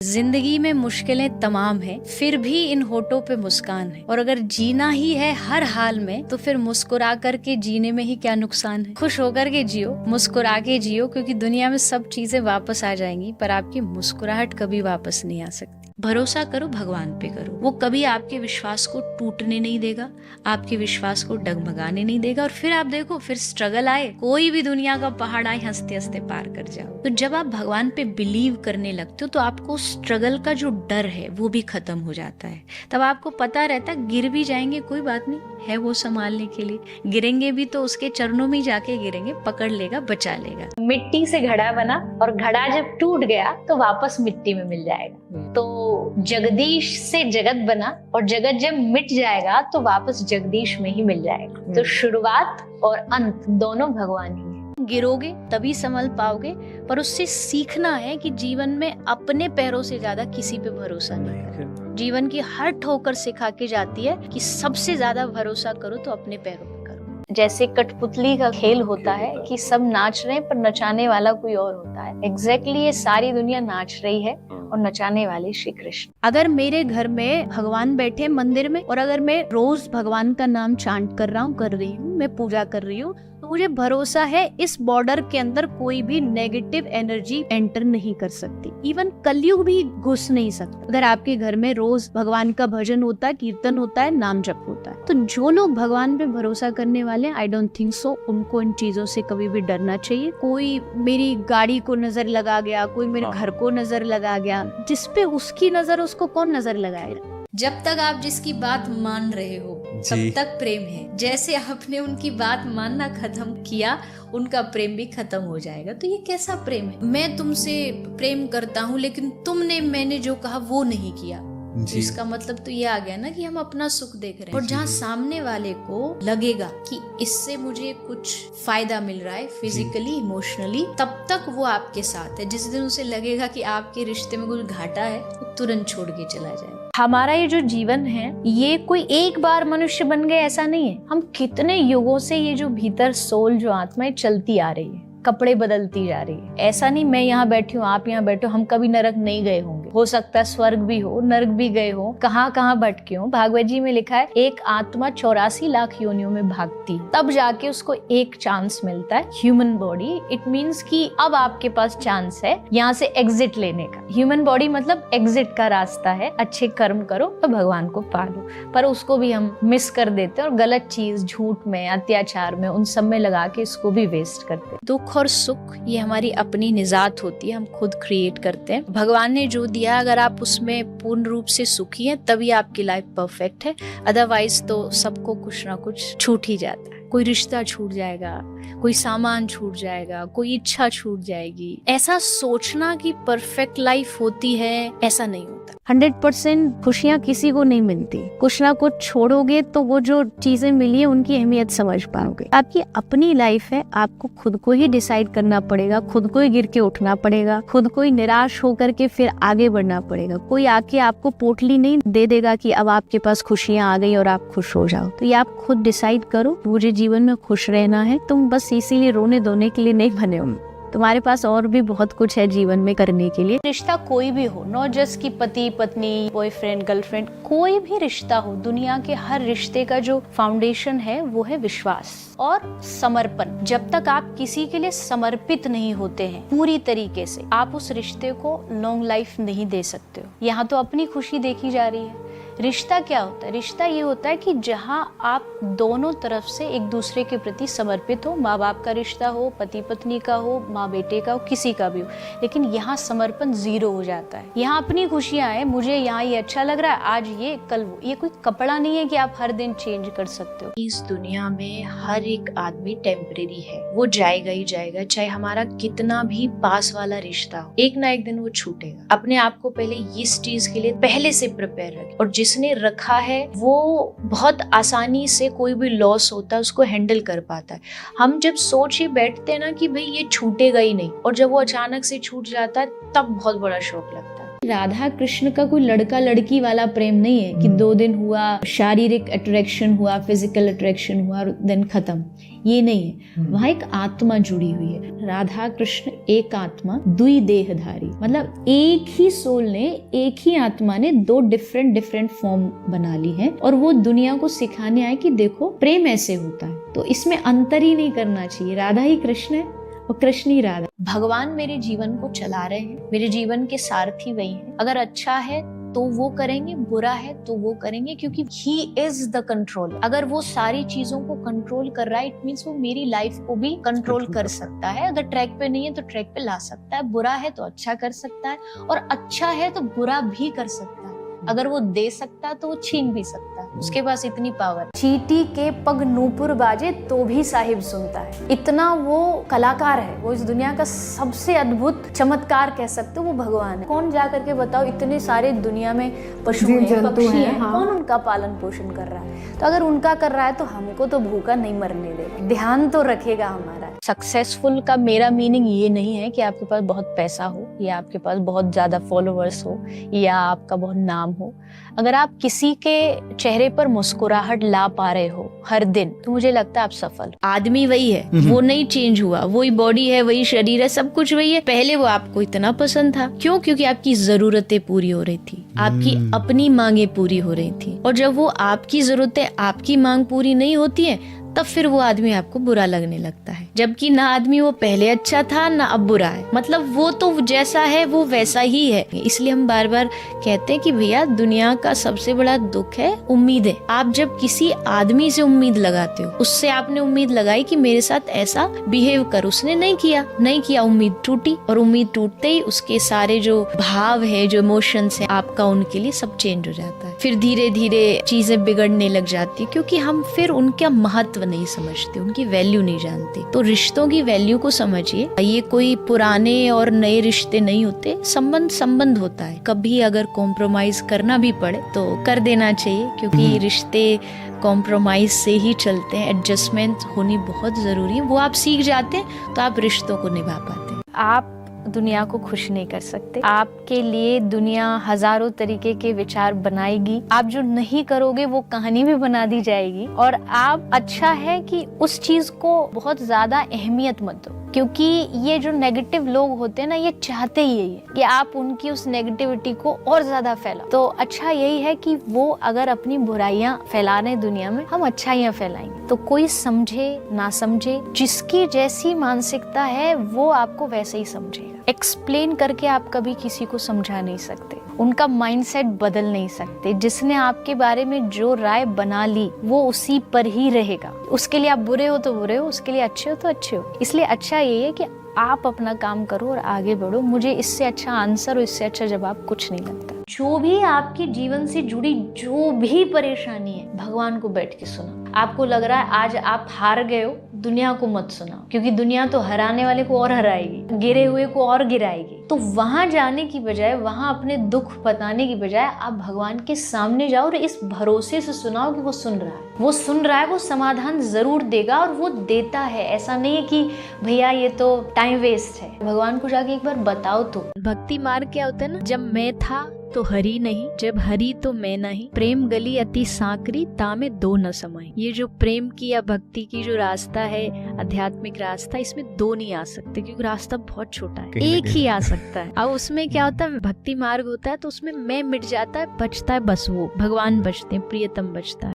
जिंदगी में मुश्किलें तमाम हैं, फिर भी इन होठों पे मुस्कान है। और अगर जीना ही है हर हाल में, तो फिर मुस्कुरा करके जीने में ही क्या नुकसान है। खुश होकर के जियो, मुस्कुरा के जियो, क्योंकि दुनिया में सब चीजें वापस आ जाएंगी, पर आपकी मुस्कुराहट कभी वापस नहीं आ सकती। भरोसा करो, भगवान पे करो, वो कभी आपके विश्वास को टूटने नहीं देगा, आपके विश्वास को डगमगाने नहीं देगा। और फिर आप देखो, फिर स्ट्रगल आए, कोई भी दुनिया का पहाड़ आए, हंसते हंसते पार कर जाओ। तो जब आप भगवान पे बिलीव करने लगते हो, तो आपको स्ट्रगल का जो डर है वो भी खत्म हो जाता है। तब आपको पता रहता है गिर भी जाएंगे, कोई बात नहीं, है वो संभालने के लिए। गिरेंगे भी तो उसके चरणों में जाके गिरेंगे, पकड़ लेगा, बचा लेगा। मिट्टी से घड़ा बना, और घड़ा जब टूट गया तो वापस मिट्टी में मिल जाएगा। तो जगदीश से जगत बना, और जगत जब मिट जाएगा तो वापस जगदीश में ही मिल जाएगा। तो शुरुआत और अंत दोनों भगवान ही है। गिरोगे तभी संभल पाओगे, पर उससे सीखना है कि जीवन में अपने पैरों से ज्यादा किसी पे भरोसा नहीं करना। जीवन की हर ठोकर सिखा के जाती है कि सबसे ज्यादा भरोसा करो तो अपने पैरों पे करो। जैसे कठपुतली का खेल होता है कि सब नाच रहे हैं, पर नचाने वाला कोई और होता है। एग्जैक्टली ये सारी दुनिया नाच रही है और नचाने वाले श्री कृष्ण। अगर मेरे घर में भगवान बैठे मंदिर में, और अगर मैं रोज भगवान का नाम चांट कर रही हूँ, मैं पूजा कर रही हूँ, तो मुझे भरोसा है इस बॉर्डर के अंदर कोई भी नेगेटिव एनर्जी एंटर नहीं कर सकती। इवन कलयुग भी घुस नहीं सकता। अगर आपके घर में रोज भगवान का भजन होता है, कीर्तन होता है, नाम जप होता है, तो जो लोग भगवान पे भरोसा करने वाले, आई डोंट थिंक सो उनको इन चीजों से कभी भी डरना चाहिए। कोई मेरी गाड़ी को नजर लगा गया, कोई मेरे घर को नजर लगा गया, जिसपे उसकी नजर, उसको कौन नजर लगाएगा। जब तक आप जिसकी बात मान रहे हो तब तक प्रेम है। जैसे आपने उनकी बात मानना खत्म किया, उनका प्रेम भी खत्म हो जाएगा। तो ये कैसा प्रेम है? मैं तुमसे प्रेम करता हूँ, लेकिन तुमने मैंने जो कहा वो नहीं किया। तो इसका मतलब तो ये आ गया ना कि हम अपना सुख देख रहे हैं। और जहाँ सामने वाले को लगेगा कि इससे मुझे कुछ फायदा मिल रहा है फिजिकली, इमोशनली, तब तक वो आपके साथ है। जिस दिन उसे लगेगा कि आपके रिश्ते में कुछ घाटा है, वो तुरंत छोड़ के चला जाए। हमारा ये जो जीवन है, ये कोई एक बार मनुष्य बन गए ऐसा नहीं है। हम कितने युगों से ये जो भीतर सोल, जो आत्मा चलती आ रही है, कपड़े बदलती जा रही है। ऐसा नहीं मैं यहाँ बैठी हूँ, आप यहाँ बैठो, हम कभी नरक नहीं गए होंगे। हो सकता है स्वर्ग भी हो, नरक भी गए हो, कहाँ कहाँ भटके हो। भागवत जी में लिखा है एक आत्मा 84 लाख योनियों में भागती है, तब जाके उसको एक चांस मिलता है, ह्यूमन बॉडी। इट मीन्स कि अब आपके पास चांस है यहाँ से एग्जिट लेने का। ह्यूमन बॉडी मतलब एग्जिट का रास्ता है। अच्छे कर्म करो तो भगवान को पालो, पर उसको भी हम मिस कर देते हैं और गलत चीज, झूठ में, अत्याचार में, उन सब में लगा के इसको भी वेस्ट करते हैं। दुख और सुख ये हमारी अपनी निजात होती है, हम खुद क्रिएट करते हैं। भगवान ने जो दिया, अगर आप उसमें पूर्ण रूप से सुखी हैं, तभी आपकी लाइफ परफेक्ट है। अदरवाइज तो सबको कुछ ना कुछ छूट ही जाता है। कोई रिश्ता छूट जाएगा, कोई सामान छूट जाएगा, कोई इच्छा छूट जाएगी। ऐसा सोचना कि परफेक्ट लाइफ होती है, ऐसा नहीं होता। 100% खुशियाँ किसी को नहीं मिलती। कुछ ना कुछ छोड़ोगे तो वो जो चीजें मिली है उनकी अहमियत समझ पाओगे। आपकी अपनी लाइफ है, आपको खुद को ही डिसाइड करना पड़ेगा, खुद को ही गिर के उठना पड़ेगा, खुद को ही निराश होकर के फिर आगे बढ़ना पड़ेगा। कोई आके आपको पोटली नहीं दे देगा कि अब आपके पास खुशियाँ आ गई और आप खुश हो जाओ। तो ये आप खुद डिसाइड करो। मुझे जीवन में खुश रहना है, तुम बस इसीलिए रोने धोने के लिए नहीं बने हो। तुम्हारे पास और भी बहुत कुछ है जीवन में करने के लिए। रिश्ता कोई भी हो, नॉट जस्ट कि पति पत्नी, बॉयफ्रेंड गर्लफ्रेंड, कोई भी रिश्ता हो, दुनिया के हर रिश्ते का जो फाउंडेशन है वो है विश्वास और समर्पण। जब तक आप किसी के लिए समर्पित नहीं होते हैं पूरी तरीके से, आप उस रिश्ते को लॉन्ग लाइफ नहीं दे सकते हो। यहाँ तो अपनी खुशी देखी जा रही है। रिश्ता क्या होता है? रिश्ता ये होता है कि जहाँ आप दोनों तरफ से एक दूसरे के प्रति समर्पित हो। माँ बाप का रिश्ता हो, पति पत्नी का हो, माँ बेटे का हो, किसी का भी हो, लेकिन यहाँ समर्पण 0 हो जाता है। यहाँ अपनी खुशियाँ हैं, मुझे यहाँ ये अच्छा लग रहा है, आज ये कल वो। ये कोई कपड़ा नहीं है कि आप हर दिन चेंज कर सकते हो। इस दुनिया में हर एक आदमी टेम्परेरी है, वो जाएगा ही जाएगा, चाहे हमारा कितना भी पास वाला रिश्ता हो, एक ना एक दिन वो छूटेगा। अपने आप को पहले इस चीज के लिए पहले से प्रिपेयर रखें, और जिसने रखा है वो बहुत आसानी से कोई भी लॉस होता है उसको हैंडल कर पाता है। हम जब सोच ही बैठते हैं ना कि भाई ये छूटेगा ही नहीं, और जब वो अचानक से छूट जाता है तब बहुत बड़ा शौक लगता है। राधा कृष्ण का कोई लड़का लड़की वाला प्रेम नहीं है कि 2 दिन हुआ, शारीरिक अट्रैक्शन हुआ, फिजिकल अट्रैक्शन हुआ और देन खत्म। ये नहीं है, वहां एक आत्मा जुड़ी हुई है। राधा कृष्ण एक आत्मा दुई देहधारी, मतलब एक ही सोल ने, एक ही आत्मा ने 2 डिफरेंट फॉर्म बना ली है और वो दुनिया को सिखाने आए कि देखो प्रेम ऐसे होता है। तो इसमें अंतर ही नहीं करना चाहिए, राधा ही कृष्ण है और कृष्ण ही राधा। भगवान मेरे जीवन को चला रहे हैं, मेरे जीवन के सारथी वही हैं। अगर अच्छा है तो वो करेंगे, बुरा है तो वो करेंगे, क्योंकि ही इज द कंट्रोल। अगर वो सारी चीजों को कंट्रोल कर रहा है, इट मीन्स वो मेरी लाइफ को भी कंट्रोल कर सकता है। अगर ट्रैक पे नहीं है तो ट्रैक पे ला सकता है, बुरा है तो अच्छा कर सकता है, और अच्छा है तो बुरा भी कर सकता है। अगर वो दे सकता है तो वो छीन भी सकता है, उसके पास इतनी पावर। चींटी के पग नूपुर बाजे तो भी साहिब सुनता है, इतना वो कलाकार है। वो इस दुनिया का सबसे अद्भुत चमत्कार कह सकते हो, वो भगवान है। कौन जा करके बताओ, इतने सारे दुनिया में पशु हैं, पक्षी हैं, हाँ। कौन उनका पालन पोषण कर रहा है? तो अगर उनका कर रहा है तो हमको तो भूखा नहीं मरने देगा, ध्यान तो रखेगा हमारा। सक्सेसफुल का मेरा मीनिंग ये नहीं है कि आपके पास बहुत पैसा हो, या आपके पास बहुत ज्यादा फॉलोअर्स हो, या आपका बहुत नाम हो। अगर आप किसी के चेहरे पर मुस्कुराहट ला पा रहे हो हर दिन, तो मुझे लगता है आप सफल। आदमी वही है, वो नहीं चेंज हुआ, वही बॉडी है, वही शरीर है, सब कुछ वही है। पहले वो आपको इतना पसंद था, क्यों? क्योंकि आपकी जरूरतें पूरी हो रही थी, आपकी अपनी मांगे पूरी हो रही थी। और जब वो आपकी जरूरतें, आपकी मांग पूरी नहीं होती है, तब फिर वो आदमी आपको बुरा लगने लगता है। जबकि ना आदमी वो पहले अच्छा था, ना अब बुरा है। मतलब वो तो जैसा है वो वैसा ही है। इसलिए हम बार बार कहते हैं कि भैया दुनिया का सबसे बड़ा दुख है उम्मीदें। आप जब किसी आदमी से उम्मीद लगाते हो, उससे आपने उम्मीद लगाई कि मेरे साथ ऐसा बिहेव कर, उसने नहीं किया, उम्मीद टूटी, और उम्मीद टूटते ही उसके सारे जो भाव है, जो इमोशंस है आपका, उनके लिए सब चेंज हो जाता है। फिर धीरे धीरे चीजें बिगड़ने लग जाती है, क्योंकि हम फिर उनका महत्व नहीं समझते, उनकी वैल्यू नहीं जानते। तो रिश्तों की वैल्यू को समझिए। ये कोई पुराने और नए रिश्ते नहीं होते, संबंध होता है। कभी अगर कॉम्प्रोमाइज करना भी पड़े तो कर देना चाहिए, क्योंकि रिश्ते कॉम्प्रोमाइज से ही चलते हैं। एडजस्टमेंट होनी बहुत जरूरी है, वो आप सीख जाते हैं तो आप रिश्तों को निभा पाते हैं। आप दुनिया को खुश नहीं कर सकते। आपके लिए दुनिया हजारों तरीके के विचार बनाएगी, आप जो नहीं करोगे वो कहानी भी बना दी जाएगी। और आप, अच्छा है कि उस चीज को बहुत ज्यादा अहमियत मत दो, क्योंकि ये जो नेगेटिव लोग होते हैं ना, ये चाहते ही यही है कि आप उनकी उस नेगेटिविटी को और ज्यादा फैलाओ। तो अच्छा यही है कि वो अगर अपनी बुराइयां फैला रहे दुनिया में, हम अच्छाइयां फैलाएंगे। तो कोई समझे ना समझे, जिसकी जैसी मानसिकता है वो आपको वैसे ही समझेगा। एक्सप्लेन करके आप कभी किसी को समझा नहीं सकते, उनका माइंडसेट बदल नहीं सकते। जिसने आपके बारे में जो राय बना ली वो उसी पर ही रहेगा। उसके लिए आप बुरे हो तो बुरे हो, उसके लिए अच्छे हो तो अच्छे हो। इसलिए अच्छा ये है कि आप अपना काम करो और आगे बढ़ो। मुझे इससे अच्छा आंसर और इससे अच्छा जवाब कुछ नहीं लगता। जो भी आपके जीवन से जुड़ी जो भी परेशानी है, भगवान को बैठ के सुनो। आपको लग रहा है आज आप हार गए हो, दुनिया को मत सुनाओ, क्योंकि दुनिया तो हराने वाले को और हराएगी, गिरे हुए को और गिराएगी। तो वहां जाने की बजाय, वहां अपने दुख बताने की बजाय आप भगवान के सामने जाओ और इस भरोसे से सुनाओ कि वो सुन रहा है, वो सुन रहा है, वो समाधान जरूर देगा और वो देता है। ऐसा नहीं है कि भैया ये तो टाइम वेस्ट है। भगवान को जाके एक बार बताओ तो। भक्ति मार्ग क्या होता है ना, जब मैं था तो हरि नहीं, जब हरि तो मैं नहीं, प्रेम गली अति सांकरी तामे दो न समाई। ये जो प्रेम की या भक्ति की जो रास्ता है, आध्यात्मिक रास्ता, इसमें दो नहीं आ सकते, क्योंकि रास्ता बहुत छोटा है, एक ही आ सकता है। अब उसमें क्या होता है, भक्ति मार्ग होता है तो उसमें मैं मिट जाता है, बचता है बस वो भगवान बचते हैं, प्रियतम बचता है।